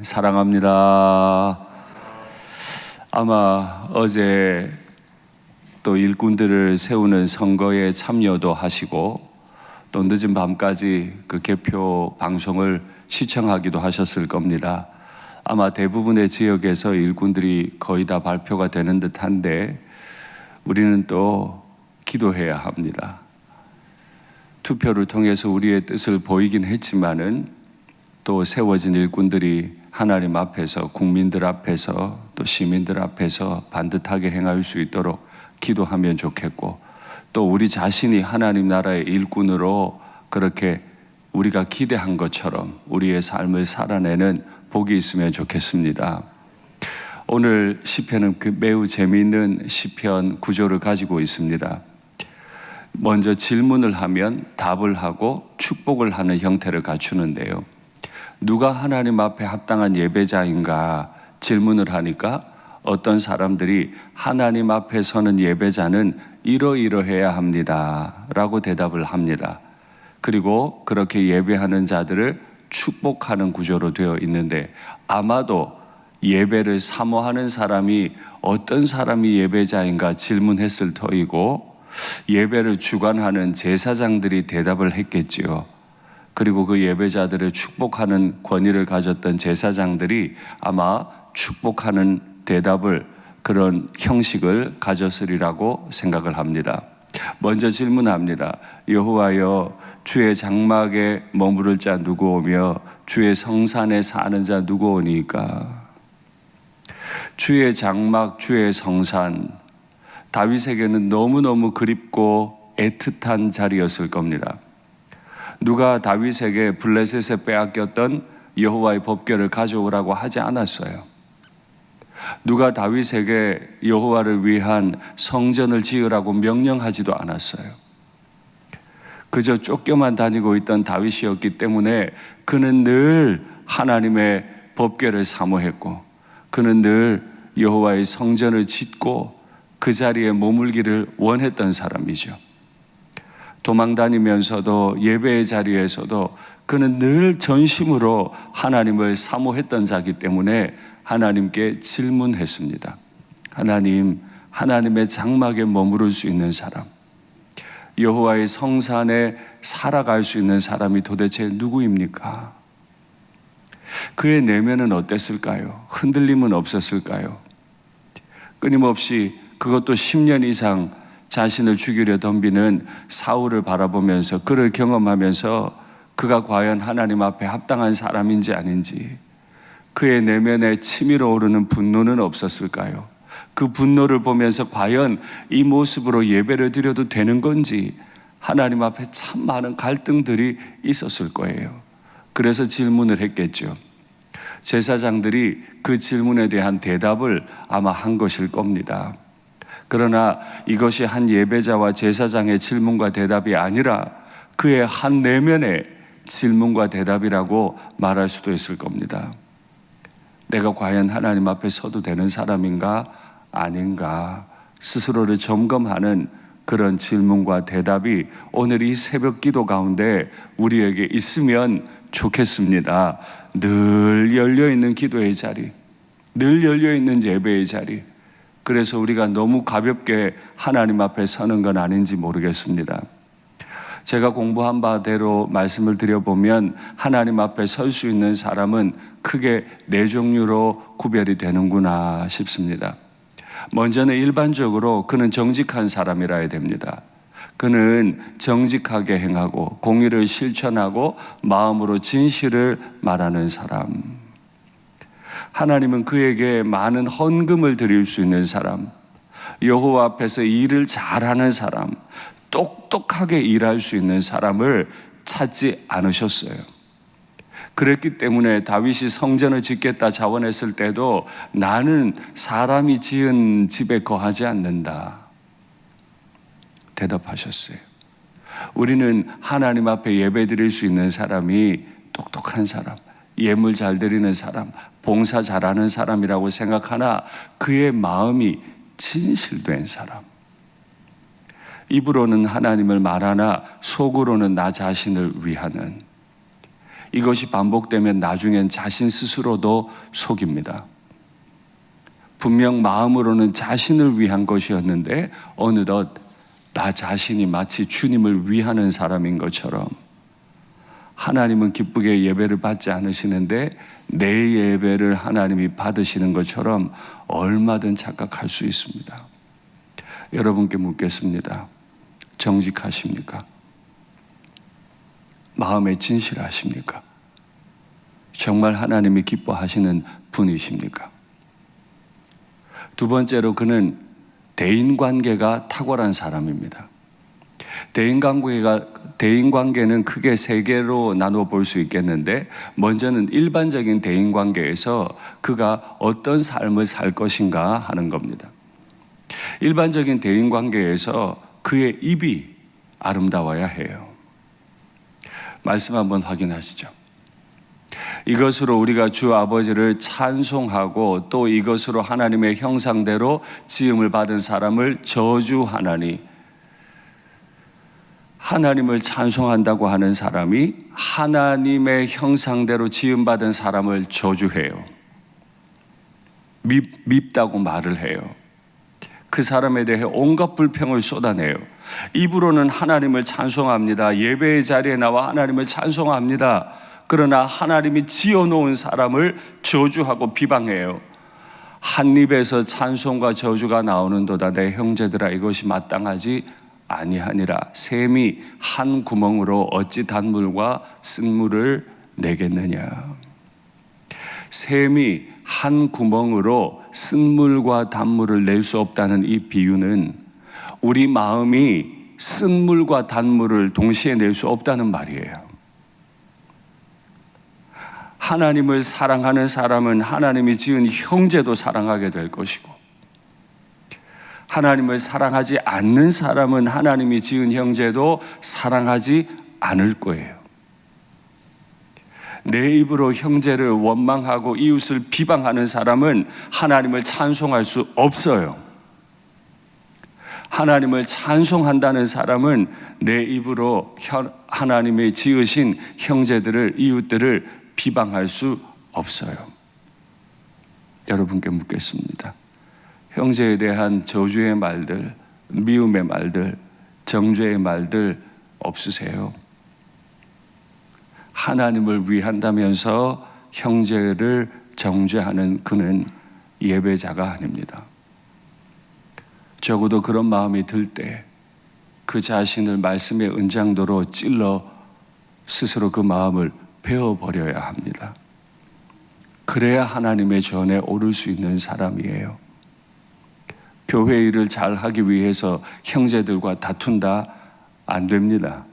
사랑합니다. 아마 어제 또 일꾼들을 세우는 선거에 참여도 하시고 또 늦은 밤까지 그 개표 방송을 시청하기도 하셨을 겁니다. 아마 대부분의 지역에서 일꾼들이 거의 다 발표가 되는 듯한데 우리는 또 기도해야 합니다. 투표를 통해서 우리의 뜻을 보이긴 했지만은 또 세워진 일꾼들이 하나님 앞에서, 국민들 앞에서, 또 시민들 앞에서 반듯하게 행할 수 있도록 기도하면 좋겠고, 또 우리 자신이 하나님 나라의 일꾼으로 그렇게 우리가 기대한 것처럼 우리의 삶을 살아내는 복이 있으면 좋겠습니다. 오늘 시편은 매우 재미있는 시편 구조를 가지고 있습니다. 먼저 질문을 하면 답을 하고 축복을 하는 형태를 갖추는데요. 누가 하나님 앞에 합당한 예배자인가 질문을 하니까 어떤 사람들이 하나님 앞에 서는 예배자는 이러이러해야 합니다 라고 대답을 합니다. 그리고 그렇게 예배하는 자들을 축복하는 구조로 되어 있는데, 아마도 예배를 사모하는 사람이 어떤 사람이 예배자인가 질문했을 터이고 예배를 주관하는 제사장들이 대답을 했겠지요. 그리고 그 예배자들을 축복하는 권위를 가졌던 제사장들이 아마 축복하는 대답을, 그런 형식을 가졌으리라고 생각을 합니다. 먼저 질문합니다. 여호와여, 주의 장막에 머무를 자 누구 오며 주의 성산에 사는 자 누구 오니까? 주의 장막, 주의 성산, 다윗에게는 너무너무 그립고 애틋한 자리였을 겁니다. 누가 다윗에게 블레셋에 빼앗겼던 여호와의 법궤를 가져오라고 하지 않았어요. 누가 다윗에게 여호와를 위한 성전을 지으라고 명령하지도 않았어요. 그저 쫓겨만 다니고 있던 다윗이었기 때문에 그는 늘 하나님의 법궤를 사모했고, 그는 늘 여호와의 성전을 짓고 그 자리에 머물기를 원했던 사람이죠. 도망다니면서도 예배의 자리에서도 그는 늘 전심으로 하나님을 사모했던 자이기 때문에 하나님께 질문했습니다. 하나님, 하나님의 장막에 머무를 수 있는 사람, 여호와의 성산에 살아갈 수 있는 사람이 도대체 누구입니까? 그의 내면은 어땠을까요? 흔들림은 없었을까요? 끊임없이, 그것도 10년 이상 자신을 죽이려 덤비는 사울을 바라보면서, 그를 경험하면서 그가 과연 하나님 앞에 합당한 사람인지 아닌지, 그의 내면에 치밀어 오르는 분노는 없었을까요? 그 분노를 보면서 과연 이 모습으로 예배를 드려도 되는 건지 하나님 앞에 참 많은 갈등들이 있었을 거예요. 그래서 질문을 했겠죠. 제사장들이 그 질문에 대한 대답을 아마 한 것일 겁니다. 그러나 이것이 한 예배자와 제사장의 질문과 대답이 아니라 그의 한 내면의 질문과 대답이라고 말할 수도 있을 겁니다. 내가 과연 하나님 앞에 서도 되는 사람인가 아닌가 스스로를 점검하는 그런 질문과 대답이 오늘 이 새벽 기도 가운데 우리에게 있으면 좋겠습니다. 늘 열려있는 기도의 자리, 늘 열려있는 예배의 자리. 그래서 우리가 너무 가볍게 하나님 앞에 서는 건 아닌지 모르겠습니다. 제가 공부한 바대로 말씀을 드려보면 하나님 앞에 설 수 있는 사람은 크게 네 종류로 구별이 되는구나 싶습니다. 먼저는 일반적으로 그는 정직한 사람이라 해야 됩니다. 그는 정직하게 행하고 공의를 실천하고 마음으로 진실을 말하는 사람. 하나님은 그에게 많은 헌금을 드릴 수 있는 사람, 여호와 앞에서 일을 잘하는 사람, 똑똑하게 일할 수 있는 사람을 찾지 않으셨어요. 그랬기 때문에 다윗이 성전을 짓겠다 자원했을 때도 나는 사람이 지은 집에 거하지 않는다 대답하셨어요. 우리는 하나님 앞에 예배 드릴 수 있는 사람이 똑똑한 사람, 예물 잘 드리는 사람, 봉사 잘하는 사람이라고 생각하나 그의 마음이 진실된 사람, 입으로는 하나님을 말하나 속으로는 나 자신을 위하는, 이것이 반복되면 나중엔 자신 스스로도 속입니다. 분명 마음으로는 자신을 위한 것이었는데 어느덧 나 자신이 마치 주님을 위하는 사람인 것처럼, 하나님은 기쁘게 예배를 받지 않으시는데 내 예배를 하나님이 받으시는 것처럼 얼마든 착각할 수 있습니다. 여러분께 묻겠습니다. 정직하십니까? 마음에 진실하십니까? 정말 하나님이 기뻐하시는 분이십니까? 두 번째로, 그는 대인관계가 탁월한 사람입니다. 대인관계는 크게 세 개로 나눠 볼 수 있겠는데, 먼저는 일반적인 대인관계에서 그가 어떤 삶을 살 것인가 하는 겁니다. 일반적인 대인관계에서 그의 입이 아름다워야 해요. 말씀 한번 확인하시죠. 이것으로 우리가 주 아버지를 찬송하고 또 이것으로 하나님의 형상대로 지음을 받은 사람을 저주하나니, 하나님을 찬송한다고 하는 사람이 하나님의 형상대로 지음받은 사람을 저주해요. 밉다고 말을 해요. 그 사람에 대해 온갖 불평을 쏟아내요. 입으로는 하나님을 찬송합니다. 예배의 자리에 나와 하나님을 찬송합니다. 그러나 하나님이 지어놓은 사람을 저주하고 비방해요. 한 입에서 찬송과 저주가 나오는도다. 내 형제들아, 이것이 마땅하지 아니하니라. 샘이 한 구멍으로 어찌 단물과 쓴물을 내겠느냐. 샘이 한 구멍으로 쓴물과 단물을 낼 수 없다는 이 비유는 우리 마음이 쓴물과 단물을 동시에 낼 수 없다는 말이에요. 하나님을 사랑하는 사람은 하나님이 지은 형제도 사랑하게 될 것이고, 하나님을 사랑하지 않는 사람은 하나님이 지은 형제도 사랑하지 않을 거예요. 내 입으로 형제를 원망하고 이웃을 비방하는 사람은 하나님을 찬송할 수 없어요. 하나님을 찬송한다는 사람은 내 입으로 하나님의 지으신 형제들을, 이웃들을 비방할 수 없어요. 여러분께 묻겠습니다. 형제에 대한 저주의 말들, 미움의 말들, 정죄의 말들 없으세요? 하나님을 위한다면서 형제를 정죄하는 그는 예배자가 아닙니다. 적어도 그런 마음이 들 때 그 자신을 말씀의 은장도로 찔러 스스로 그 마음을 베어버려야 합니다. 그래야 하나님의 전에 오를 수 있는 사람이에요. 교회 일을 잘 하기 위해서 형제들과 다툰다? 안 됩니다.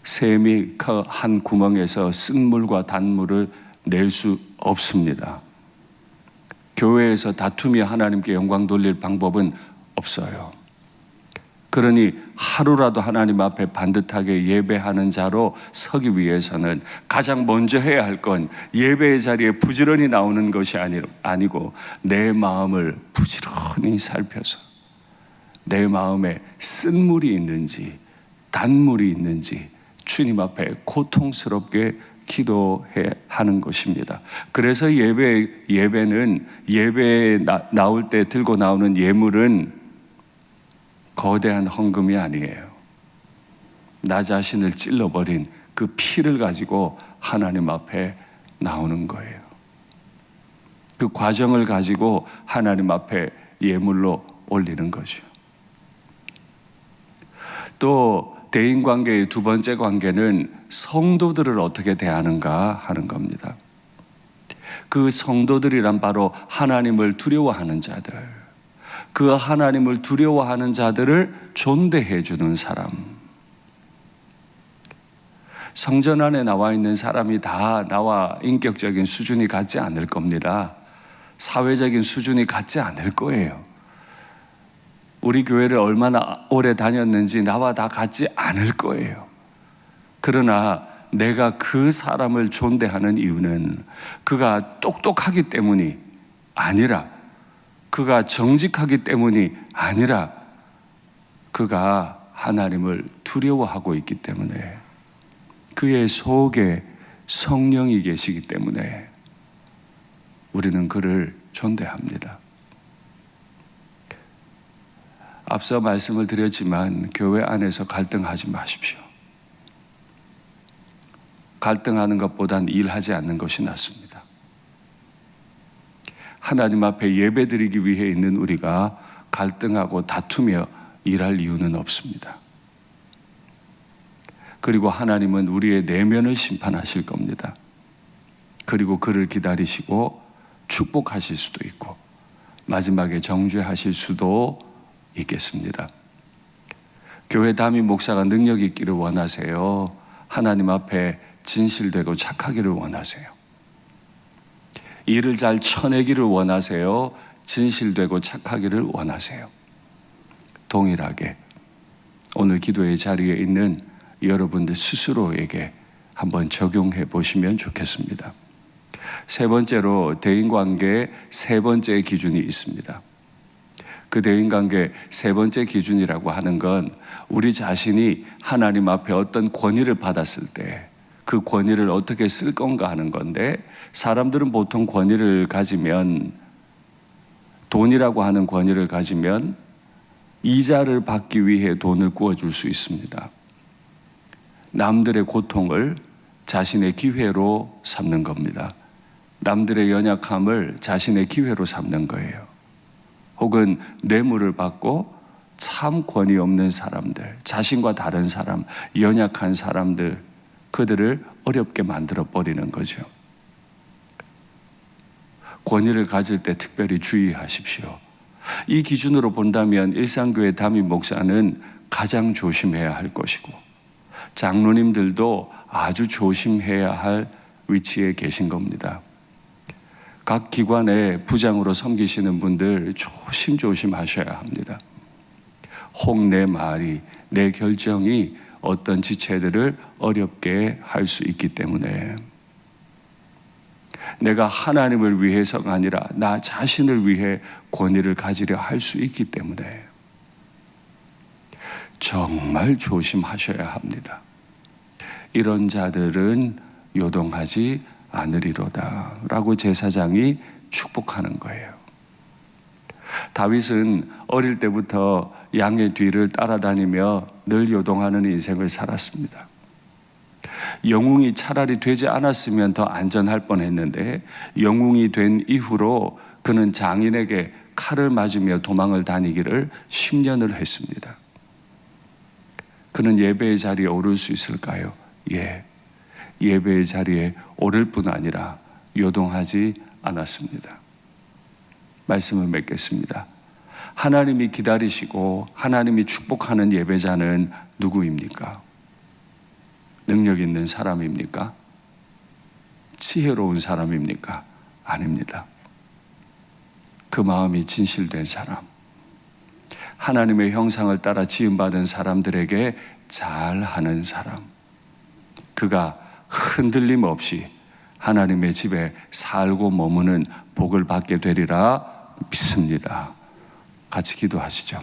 샘이 한 구멍에서 쓴물과 단물을 낼 수 없습니다. 교회에서 다툼이 하나님께 영광 돌릴 방법은 없어요. 그러니 하루라도 하나님 앞에 반듯하게 예배하는 자로 서기 위해서는 가장 먼저 해야 할 건 예배의 자리에 부지런히 나오는 것이 아니고 내 마음을 부지런히 살펴서 내 마음에 쓴물이 있는지 단물이 있는지 주님 앞에 고통스럽게 기도해야 하는 것입니다. 그래서 예배는 예배에 나올 때 들고 나오는 예물은 거대한 헌금이 아니에요. 나 자신을 찔러버린 그 피를 가지고 하나님 앞에 나오는 거예요. 그 과정을 가지고 하나님 앞에 예물로 올리는 거죠. 또 대인관계의 두 번째 관계는 성도들을 어떻게 대하는가 하는 겁니다. 그 성도들이란 바로 하나님을 두려워하는 자들, 그 하나님을 두려워하는 자들을 존대해 주는 사람. 성전 안에 나와 있는 사람이 다 나와 인격적인 수준이 같지 않을 겁니다. 사회적인 수준이 같지 않을 거예요. 우리 교회를 얼마나 오래 다녔는지 나와 다 같지 않을 거예요. 그러나 내가 그 사람을 존대하는 이유는 그가 똑똑하기 때문이 아니라, 그가 정직하기 때문이 아니라 그가 하나님을 두려워하고 있기 때문에 그의 속에 성령이 계시기 때문에 우리는 그를 존대합니다. 앞서 말씀을 드렸지만 교회 안에서 갈등하지 마십시오. 갈등하는 것보단 일하지 않는 것이 낫습니다. 하나님 앞에 예배드리기 위해 있는 우리가 갈등하고 다투며 일할 이유는 없습니다. 그리고 하나님은 우리의 내면을 심판하실 겁니다. 그리고 그를 기다리시고 축복하실 수도 있고 마지막에 정죄하실 수도 있겠습니다. 교회 담임 목사가 능력 있기를 원하세요? 하나님 앞에 진실되고 착하기를 원하세요? 일을 잘 쳐내기를 원하세요? 진실되고 착하기를 원하세요? 동일하게 오늘 기도의 자리에 있는 여러분들 스스로에게 한번 적용해 보시면 좋겠습니다. 세 번째로 대인관계의 세 번째 기준이 있습니다. 그 대인관계 세 번째 기준이라고 하는 건 우리 자신이 하나님 앞에 어떤 권위를 받았을 때 그 권위를 어떻게 쓸 건가 하는 건데, 사람들은 보통 권위를 가지면, 돈이라고 하는 권위를 가지면 이자를 받기 위해 돈을 구워줄 수 있습니다. 남들의 고통을 자신의 기회로 삼는 겁니다. 남들의 연약함을 자신의 기회로 삼는 거예요. 혹은 뇌물을 받고 참 권위 없는 사람들, 자신과 다른 사람, 연약한 사람들, 그들을 어렵게 만들어 버리는 거죠. 권위를 가질 때 특별히 주의하십시오. 이 기준으로 본다면 일상교회 담임 목사는 가장 조심해야 할 것이고, 장로님들도 아주 조심해야 할 위치에 계신 겁니다. 각 기관의 부장으로 섬기시는 분들 조심조심 하셔야 합니다. 혹 내 말이, 내 결정이 어떤 지체들을 어렵게 할 수 있기 때문에, 내가 하나님을 위해서가 아니라 나 자신을 위해 권위를 가지려 할 수 있기 때문에 정말 조심하셔야 합니다. 이런 자들은 요동하지 않으리로다 라고 제사장이 축복하는 거예요. 다윗은 어릴 때부터 양의 뒤를 따라다니며 늘 요동하는 인생을 살았습니다. 영웅이 차라리 되지 않았으면 더 안전할 뻔했는데, 영웅이 된 이후로 그는 장인에게 칼을 맞으며 도망을 다니기를 10년을 했습니다. 그는 예배의 자리에 오를 수 있을까요? 예, 예배의 자리에 오를 뿐 아니라 요동하지 않았습니다. 말씀을 맺겠습니다. 하나님이 기다리시고 하나님이 축복하는 예배자는 누구입니까? 능력 있는 사람입니까? 지혜로운 사람입니까? 아닙니다. 그 마음이 진실된 사람, 하나님의 형상을 따라 지음받은 사람들에게 잘하는 사람, 그가 흔들림 없이 하나님의 집에 살고 머무는 복을 받게 되리라 믿습니다. 같이 기도하시죠.